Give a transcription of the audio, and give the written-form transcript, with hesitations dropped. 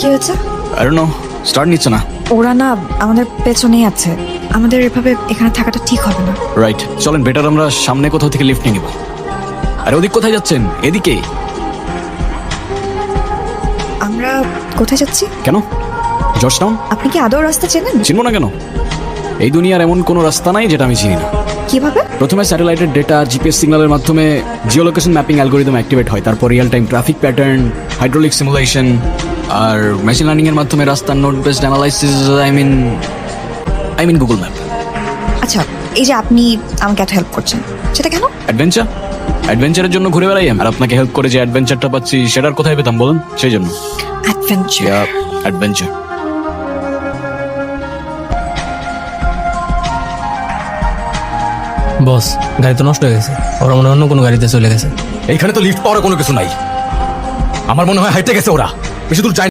কি হয়েছে? I don't know, start নিচ্ছে না। ওরা না আমাদের পেছনেই আছে, আমাদের এভাবে এখানে থাকাটা ঠিক হবে না। রাইট, চলেন বেটার আমরা সামনে কোথাও থেকে লিফট নিয়ে নিব। আরে ওদিক কোথায় যাচ্ছেন? এদিকে। আমরা কোথায় যাচ্ছি? কেন? জর্জটাউন? আপনি কি আদৌ রাস্তা চেনেন? চিনবো না কেন? এই দুনিয়ার এমন কোনো রাস্তা নাই যেটা আমি চিনি না। কিভাবে? প্রথমে স্যাটেলাইটের ডেটা জিপিএস সিগন্যালের মাধ্যমে জিওলোকেশন ম্যাপিং অ্যালগোরিদম অ্যাক্টিভেট হয়, তারপর real time traffic pattern, hydraulic simulation আর মেশিন লার্নিং এর মাধ্যমে রাস্তার node based analysis. I mean Google map. আচ্ছা, এই যে আপনি আমাকে একটা হেল্প করছেন, সেটা কেন? অ্যাডভেঞ্চারের জন্য ঘুরে বেড়াই আমি, আর আপনাকে হেল্প করে যে অ্যাডভেঞ্চারটা পাচ্ছি সেটার কোথায় পেতাম বলুন? সেই জন্য অ্যাডভেঞ্চার। অ্যাডভেঞ্চার। বস, গাড়ি তো নষ্ট হয়ে গেছে। ওরা মনে হয় অন্য কোনো গাড়িতে চলে গেছে। এইখানে তো লিফট পাওয়ার কোনো কিছু নাই। আমার মনে হয় হাইটে গেছে ওরা, বেশি দূর যায়